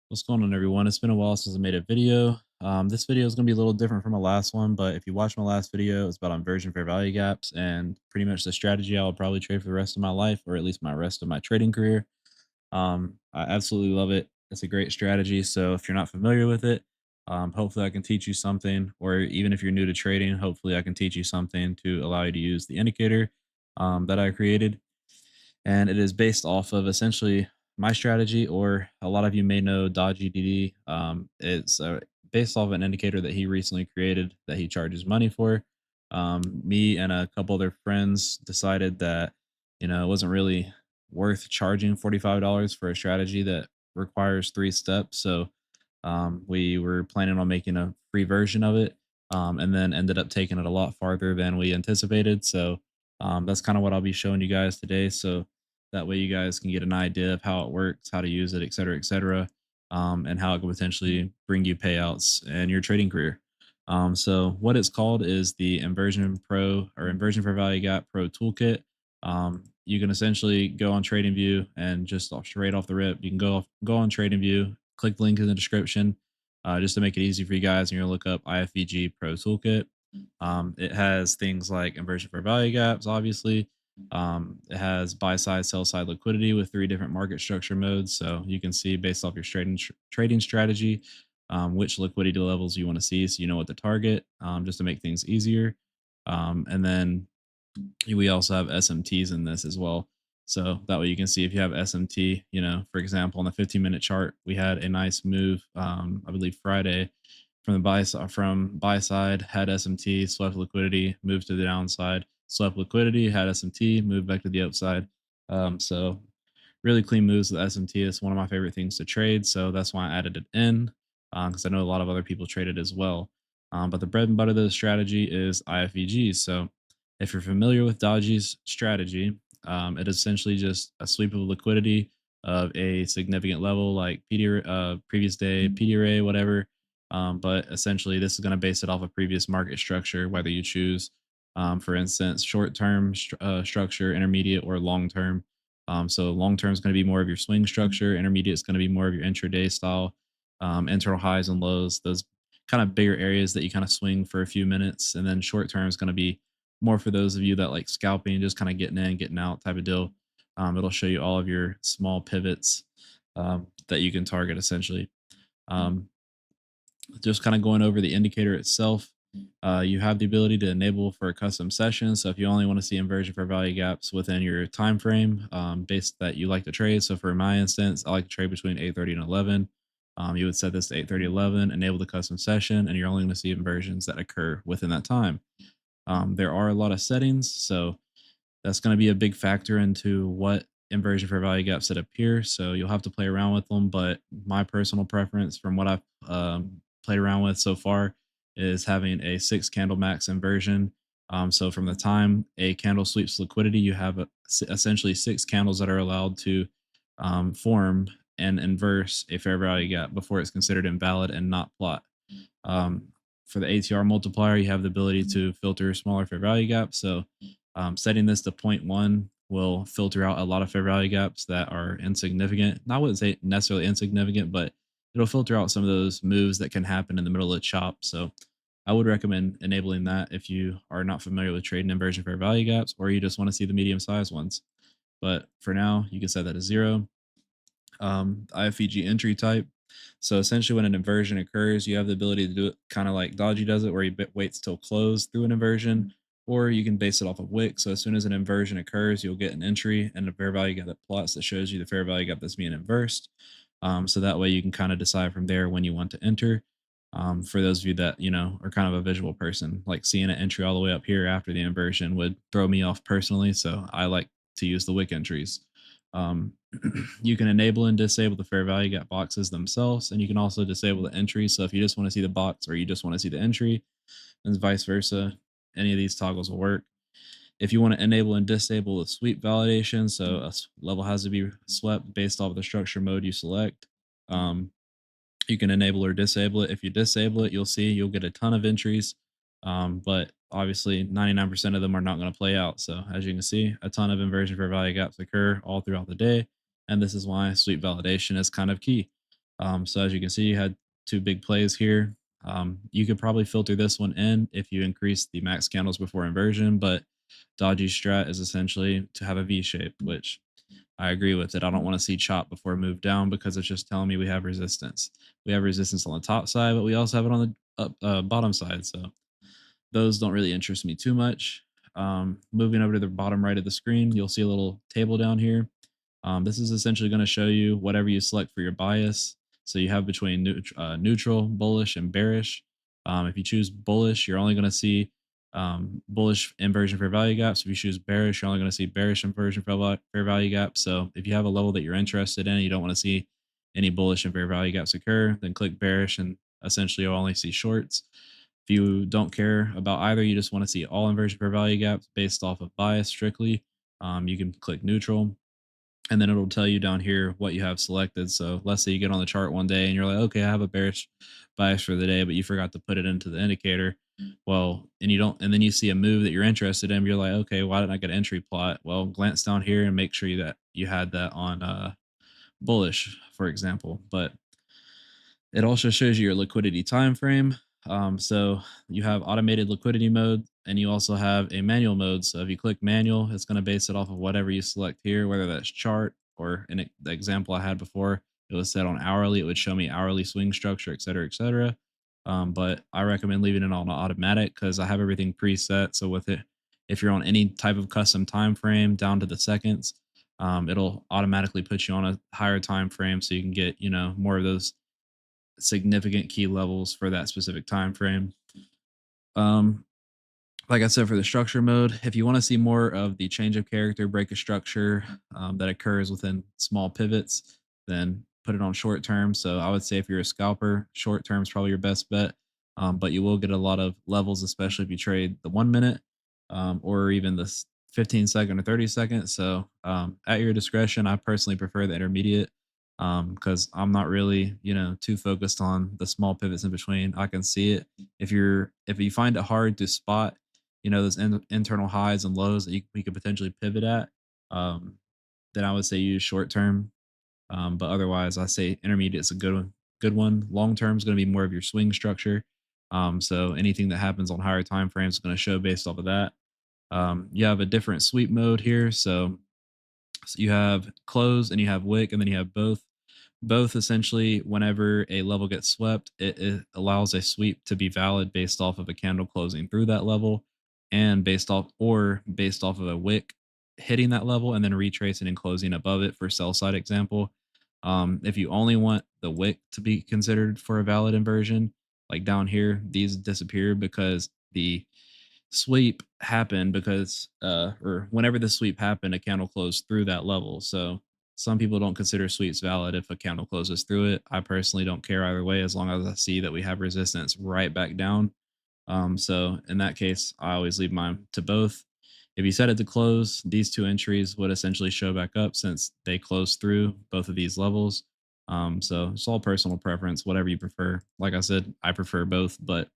What's going on, everyone? It's been a while since I made a video. This video is going to be a little different from my last one, but if you watch my last video, it's about inversion fair value gaps and pretty much the strategy I will probably trade for the rest of my life, or at least my rest of my trading career. I absolutely love it. It's a great strategy. So if you're not familiar with it, hopefully I can teach you something, or even if you're new to trading, hopefully I can teach you something to allow you to use the indicator that I created, and it is based off of essentially my strategy, or a lot of you may know Dodgy DD. It's based off an indicator that he recently created that he charges money for. Me and a couple other friends decided that it wasn't really worth charging $45 for a strategy that requires 3 steps. So we were planning on making a free version of it, and then ended up taking it a lot farther than we anticipated. So that's kind of what I'll be showing you guys today. So that way you guys can get an idea of how it works, how to use it, et cetera, and how it can potentially bring you payouts in your trading career. So what it's called is the Inversion Pro, or Inversion for Value Gap Pro Toolkit. You can essentially go on TradingView and just straight off the rip, you can go on TradingView, click the link in the description, just to make it easy for you guys. And you're gonna look up IFVG Pro Toolkit. It has things like inversion for value gaps, obviously. It has buy side, sell side liquidity with 3 different market structure modes. So you can see based off your trading strategy, which liquidity levels you want to see, so you know what to target, just to make things easier. And then we also have SMTs in this as well. So that way you can see if you have SMT, for example, on the 15-minute chart, we had a nice move, I believe Friday, from the buy side, had SMT, swept liquidity, moved to the downside, swept liquidity, had SMT, moved back to the upside. So really clean moves with SMT. It's one of my favorite things to trade. So that's why I added it in, because I know a lot of other people trade it as well. But the bread and butter of the strategy is IFVGs. So if you're familiar with Dodgy's strategy, it is essentially just a sweep of liquidity of a significant level, like previous day, PDRA, whatever. But essentially, this is going to base it off a previous market structure, whether you choose, for instance, short term structure, intermediate, or long term. So long term is going to be more of your swing structure. Intermediate is going to be more of your intraday style, internal highs and lows, those kind of bigger areas that you kind of swing for a few minutes. And then short term is going to be more for those of you that like scalping, just kind of getting in, getting out type of deal. It'll show you all of your small pivots that you can target essentially. Um, just kind of going over the indicator itself. You have the ability to enable for a custom session. So if you only want to see inversion for value gaps within your time frame, based that you like to trade. So for my instance, I like to trade between 8:30 and 11. You would set this to 8:30, 11, enable the custom session, and you're only going to see inversions that occur within that time. There are a lot of settings, so that's going to be a big factor into what inversion for value gaps that appear. So you'll have to play around with them. But my personal preference, from what I've played around with so far, is having a 6 candle max inversion. So from the time a candle sweeps liquidity, you have essentially 6 candles that are allowed to form and inverse a fair value gap before it's considered invalid and not plot. Um, for the ATR multiplier, you have the ability to filter smaller fair value gaps. So setting this to zero point 0.1 will filter out a lot of fair value gaps that are insignificant. I wouldn't say necessarily insignificant, but it'll filter out some of those moves that can happen in the middle of the chop. So I would recommend enabling that if you are not familiar with trading inversion fair value gaps, or you just want to see the medium sized ones. But for now, you can set that to 0. IFVG entry type. So essentially, when an inversion occurs, you have the ability to do it kind of like Dodgy does it, where he waits till close through an inversion, or you can base it off of wick. So as soon as an inversion occurs, you'll get an entry and a fair value gap that plots that shows you the fair value gap that's being inversed. So that way you can kind of decide from there when you want to enter. For those of you that are kind of a visual person, like seeing an entry all the way up here after the inversion would throw me off personally. So I like to use the wick entries. Um, you can enable and disable the fair value gap boxes themselves, and you can also disable the entry. So if you just want to see the box or you just want to see the entry, and vice versa, any of these toggles will work. If you want to enable and disable the sweep validation, so a level has to be swept based off the structure mode you select. Um, you can enable or disable it. If you disable it, you'll get a ton of entries, but obviously 99% of them are not going to play out. So as you can see, a ton of inversion for value gaps occur all throughout the day, and this is why sweep validation is kind of key. So as you can see, you had two big plays here. You could probably filter this one in if you increase the max candles before inversion, but Dodgy strat is essentially to have a V shape, which I agree with it. I don't want to see chop before move down because it's just telling me we have resistance. We have resistance on the top side, but we also have it on the bottom side. So those don't really interest me too much. Moving over to the bottom right of the screen, you'll see a little table down here. This is essentially going to show you whatever you select for your bias. So you have between neutral, bullish, and bearish. If you choose bullish, you're only going to see bullish inversion fair value gaps. If you choose bearish, you're only going to see bearish inversion fair value gaps. So if you have a level that you're interested in, you don't want to see any bullish and fair value gaps occur, then click bearish and essentially you'll only see shorts. If you don't care about either, you just want to see all inversion fair value gaps based off of bias strictly, you can click neutral and then it'll tell you down here what you have selected. So let's say you get on the chart one day and you're like, okay, I have a bearish bias for the day, but you forgot to put it into the indicator. Well, and you don't, and then you see a move that you're interested in. You're like, okay, why didn't I get an entry plot? Well, glance down here and make sure that you had that on bullish, for example. But it also shows you your liquidity time frame. So you have automated liquidity mode and you also have a manual mode. So if you click manual, it's going to base it off of whatever you select here, whether that's chart or in the example I had before, it was set on hourly. It would show me hourly swing structure, et cetera, et cetera. But I recommend leaving it on automatic because I have everything preset. So with it, if you're on any type of custom time frame down to the seconds, it'll automatically put you on a higher time frame so you can get, more of those significant key levels for that specific time frame. Um, like I said, for the structure mode, if you want to see more of the change of character, break of structure that occurs within small pivots, then put it on short term. So I would say if you're a scalper, short term is probably your best bet. But you will get a lot of levels, especially if you trade the 1 minute or even the 15-second or 30 seconds. So at your discretion, I personally prefer the intermediate because I'm not really, too focused on the small pivots in between. I can see it. If you find it hard to spot, those internal highs and lows that we could potentially pivot at, um, then I would say use short term. But otherwise, I say intermediate is a good one. Long term is going to be more of your swing structure. So anything that happens on higher time frames is going to show based off of that. You have a different sweep mode here. So you have close and you have wick, and then you have both. Both essentially, whenever a level gets swept, it allows a sweep to be valid based off of a candle closing through that level, and based off of a wick hitting that level and then retracing and closing above it for sell side example. If you only want the wick to be considered for a valid inversion, like down here, these disappear because the sweep happened because or whenever the sweep happened, a candle closed through that level. So some people don't consider sweeps valid if a candle closes through it. I personally don't care either way as long as I see that we have resistance right back down. So in that case, I always leave mine to both. If you set it to close, these two entries would essentially show back up since they close through both of these levels. So it's all personal preference, whatever you prefer. Like I said, I prefer both, but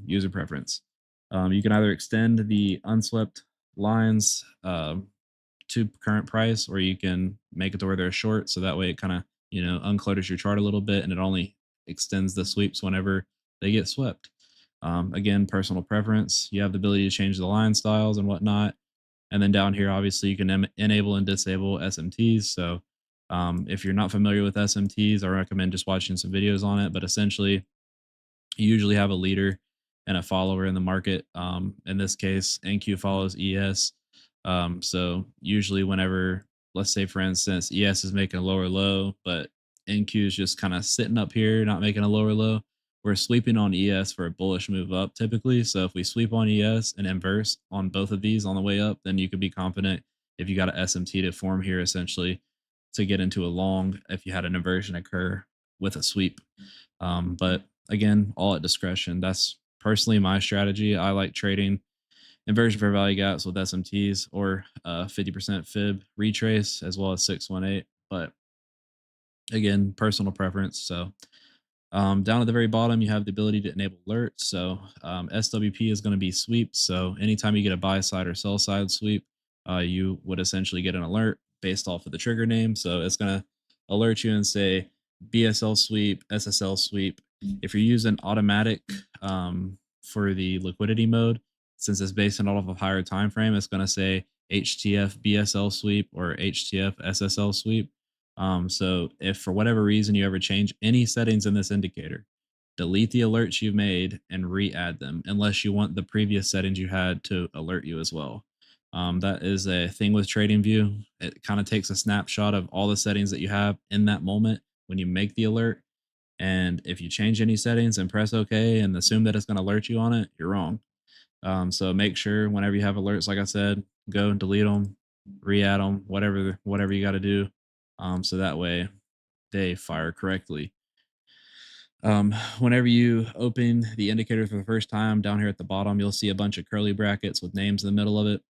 user preference. You can either extend the unswept lines to current price, or you can make it to where they're short. So that way it kind of, unclutters your chart a little bit and it only extends the sweeps whenever they get swept. Again, personal preference. You have the ability to change the line styles and whatnot. And then down here, obviously, you can enable and disable SMTs. So if you're not familiar with SMTs, I recommend just watching some videos on it. But essentially, you usually have a leader and a follower in the market. In this case, NQ follows ES. So usually, whenever, let's say, for instance, ES is making a lower low, but NQ is just kind of sitting up here, not making a lower low, we're sweeping on ES for a bullish move up typically. So if we sweep on ES and inverse on both of these on the way up, then you could be confident if you got an SMT to form here essentially to get into a long if you had an inversion occur with a sweep. But again, all at discretion. That's personally my strategy. I like trading inversion fair value gaps with SMTs or 50% fib retrace as well as 618. But again, personal preference. So down at the very bottom, you have the ability to enable alerts. So SWP is going to be sweep. So anytime you get a buy side or sell side sweep, you would essentially get an alert based off of the trigger name. So it's going to alert you and say, BSL sweep, SSL sweep. If you're using automatic for the liquidity mode, since it's based on all of a higher time frame, it's going to say HTF BSL sweep or HTF SSL sweep. So if for whatever reason you ever change any settings in this indicator, delete the alerts you've made and re-add them, unless you want the previous settings you had to alert you as well. That is a thing with TradingView. It kind of takes a snapshot of all the settings that you have in that moment when you make the alert. And if you change any settings and press OK and assume that it's going to alert you on it, you're wrong. So make sure whenever you have alerts, like I said, go and delete them, re-add them, whatever you got to do, so that way they fire correctly. Whenever you open the indicator for the first time, down here at the bottom, you'll see a bunch of curly brackets with names in the middle of it.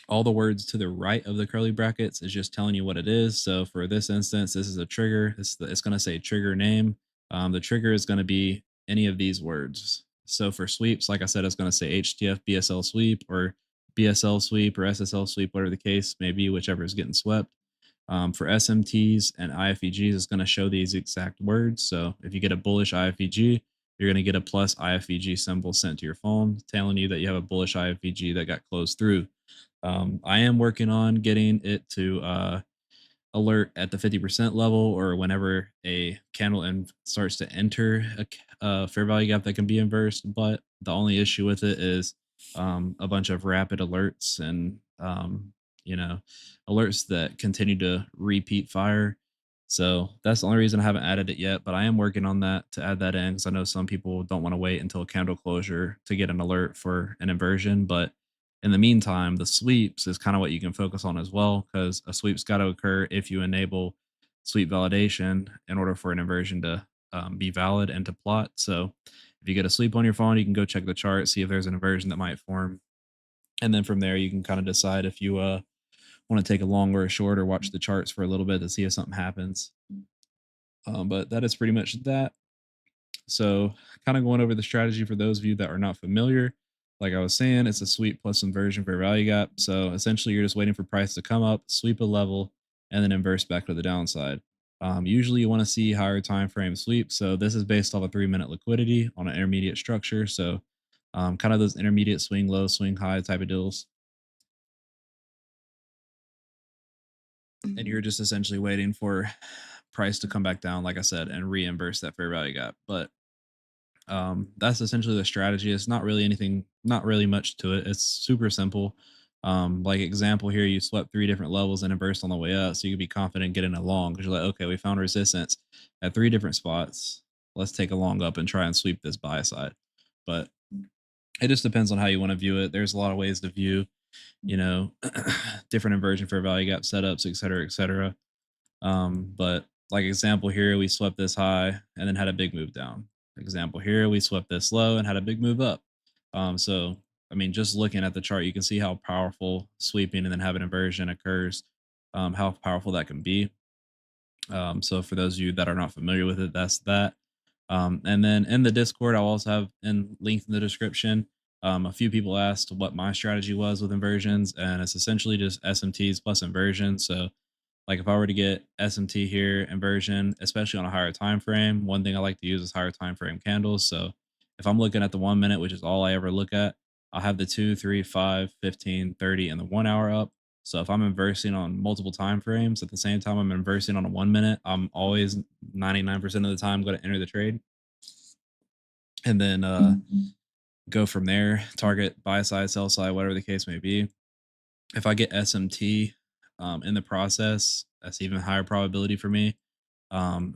All the words to the right of the curly brackets is just telling you what it is. So for this instance, this is a trigger. It's going to say trigger name. The trigger is going to be any of these words. So for sweeps, like I said, it's going to say HTF BSL sweep or BSL sweep or SSL sweep, whatever the case may be, whichever is getting swept. For SMTs and IFVGs, it's going to show these exact words. So if you get a bullish IFVG, you're going to get a plus IFVG symbol sent to your phone telling you that you have a bullish IFVG that got closed through. I am working on getting it to alert at the 50% level or whenever a candle starts to enter a fair value gap that can be inversed. But the only issue with it is a bunch of rapid alerts and, you know, alerts that continue to repeat fire. So that's the only reason I haven't added it yet, but I am working on that to add that in because I know some people don't want to wait until candle closure to get an alert for an inversion. But in the meantime, the sweeps is kind of what you can focus on as well, because a sweep's got to occur if you enable sweep validation in order for an inversion to be valid and to plot. So if you get a sweep on your phone, you can go check the chart, see if there's an inversion that might form. And then from there, you can kind of decide if you want to take a long or a short or watch the charts for a little bit to see if something happens. But that is pretty much that. So, kind of going over the strategy for those of you that are not familiar. Like I was saying, it's a sweep plus inversion for value gap. So, essentially, you're just waiting for price to come up, sweep a level, and then inverse back to the downside. Usually, you want to see higher time frame sweeps. So, this is based off a 3 minute liquidity on an intermediate structure. So, kind of those intermediate swing low, swing high type of deals. And you're just essentially waiting for price to come back down, like I said, and reimburse that fair value gap. But that's essentially the strategy. It's not really anything, not really much to it. It's super simple. Like example here, you swept 3 different levels and inversed on the way up, so you can be confident getting a long because you're like, okay, we found resistance at 3 different spots. Let's take a long up and try and sweep this buy side. But it just depends on how you want to view it. There's a lot of ways to view, you know, different inversion for value gap setups, et cetera, et cetera. But like example here, we swept this high and then had a big move down. Example here, we swept this low and had a big move up. So I mean, just looking at the chart, you can see how powerful sweeping and then having inversion occurs, how powerful that can be. So for those of you that are not familiar with it, that's that. And then in the Discord, I'll also have in linked in the description. A few people asked what my strategy was with inversions, and it's essentially just SMTs plus inversion. So like if I were to get SMT here inversion, especially on a higher time frame, one thing I like to use is higher time frame candles. So if I'm looking at the 1 minute, which is all I ever look at, I'll have the 2, 3, 5, 15, 30, and the 1 hour up. So if I'm inversing on multiple time frames at the same time I'm inversing on a 1 minute, I'm always 99% of the time going to enter the trade and then go from there, target buy side, sell side, whatever the case may be. If I get SMT in the process, that's even higher probability for me.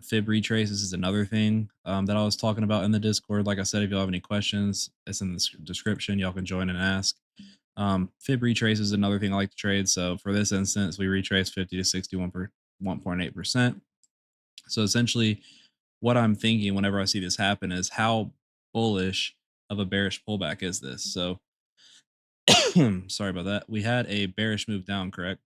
Fib retraces is another thing that I was talking about in the Discord. Like I said, if y'all have any questions, it's in the description. Y'all can join and ask. Fib retrace is another thing I like to trade. So for this instance, we retrace 50 to 61 per 1.8%. So essentially, what I'm thinking whenever I see this happen is how bullish of a bearish pullback is this? So sorry about that. We had a bearish move down, correct?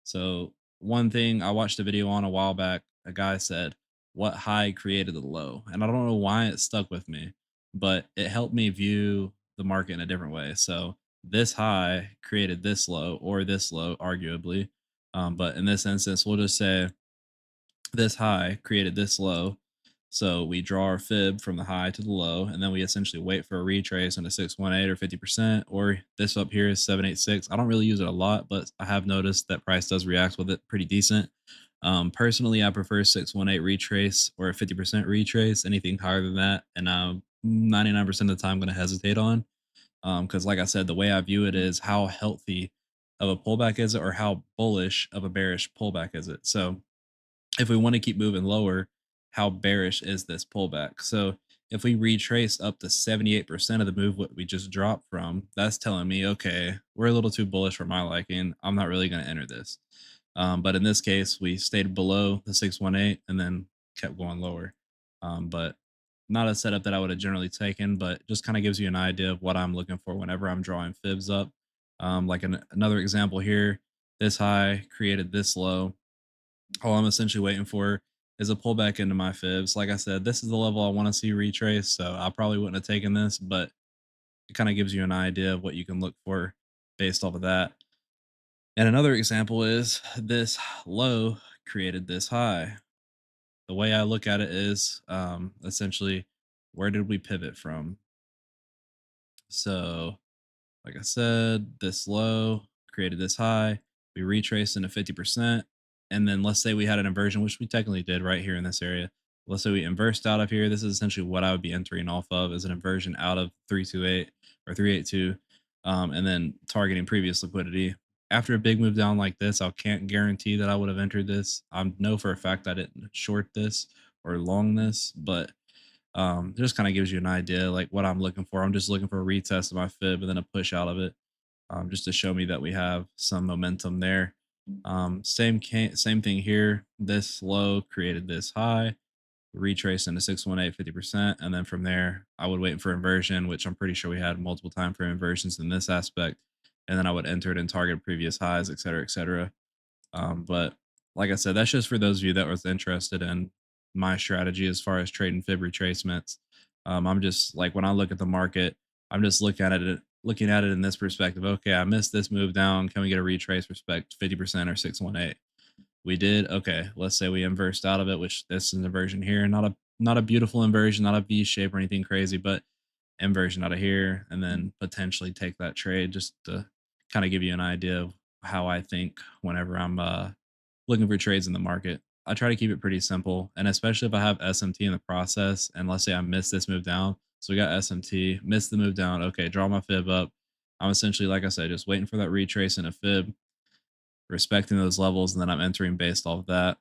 So one thing I watched a video on a while back, a guy said, "What high created the low?" And I don't know why it stuck with me, but it helped me view the market in a different way. So this high created this low or this low, arguably. But in this instance, we'll just say this high created this low. So we draw our fib from the high to the low, and then we essentially wait for a retrace into 618 or 50%, or this up here is 786. I don't really use it a lot, but I have noticed that price does react with it pretty decent. Personally, I prefer 618 retrace or a 50% retrace. Anything higher than that, and 99% of the time, I'm going to hesitate on. Because, like I said, the way I view it is how healthy of a pullback is it, or how bullish of a bearish pullback is it. So if we want to keep moving lower, how bearish is this pullback? So if we retrace up to 78% of the move what we just dropped from, that's telling me, okay, we're a little too bullish for my liking. I'm not really going to enter this. But in this case, we stayed below the 618 and then kept going lower. But not a setup that I would have generally taken, but just kind of gives you an idea of what I'm looking for whenever I'm drawing fibs up. Another example here, this high created this low. All I'm essentially waiting for is a pullback into my fibs. Like I said, this is the level I want to see retrace, so I probably wouldn't have taken this, but it kind of gives you an idea of what you can look for based off of that. And another example is this low created this high. The way I look at it is essentially, where did we pivot from? So like I said, this low created this high. We retraced into 50%. And then let's say we had an inversion, which we technically did right here in this area. Let's say we inversed out of here. This is essentially what I would be entering off of as an inversion out of 328 or 382, and then targeting previous liquidity. After a big move down like this, I can't guarantee that I would have entered this. I know for a fact I didn't short this or long this, but it just kind of gives you an idea like what I'm looking for. I'm just looking for a retest of my fib and then a push out of it, just to show me that we have some momentum there. Same thing here. This low created this high, retraced into 618 50%, and then from there I would wait for inversion, which I'm pretty sure we had multiple time frame inversions in this aspect, and then I would enter it and target previous highs, et cetera, et cetera. But like I said, that's just for those of you that was interested in my strategy as far as trading fib retracements. I'm just like when I look at the market, I'm just looking at it in this perspective. Okay, I missed this move down. Can we get a retrace respect 50% or 618? We did. Okay, let's say we inversed out of it, which this is an inversion here. Not a beautiful inversion, not a V shape or anything crazy, but inversion out of here, and then potentially take that trade just to kind of give you an idea of how I think whenever I'm looking for trades in the market. I try to keep it pretty simple, and especially if I have SMT in the process, and let's say I missed this move down. So we got SMT, missed the move down. Okay, draw my fib up. I'm essentially, like I said, just waiting for that retrace in a fib, respecting those levels, and then I'm entering based off of that.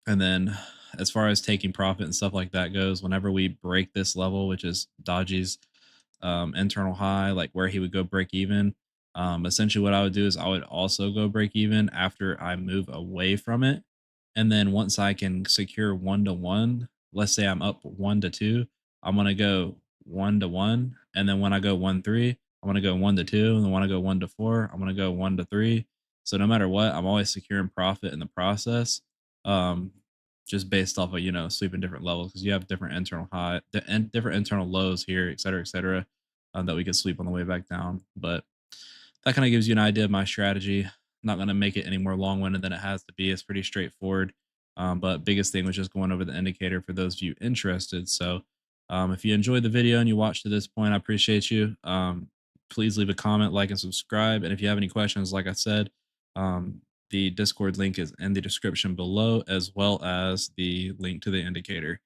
And then as far as taking profit and stuff like that goes, whenever we break this level, which is Dodgy's internal high, like where he would go break even, essentially what I would do is I would also go break even after I move away from it. And then once I can secure 1 to 1, let's say I'm up 1 to 2, I'm going to go 1 to 1. And then when I go 1 3, I'm going to go 1 to 2. And then when I go 1 to 4, I'm going to go 1 to 3. So no matter what, I'm always securing profit in the process, um, just based off of sweeping different levels because you have different internal and different internal lows here, et cetera, that we could sweep on the way back down. But that kind of gives you an idea of my strategy. I'm not going to make it any more long-winded than it has to be. It's pretty straightforward. But biggest thing was just going over the indicator for those of you interested. So if you enjoyed the video and you watched to this point, I appreciate you. Please leave a comment, like, and subscribe. And if you have any questions, like I said, the Discord link is in the description below, as well as the link to the indicator.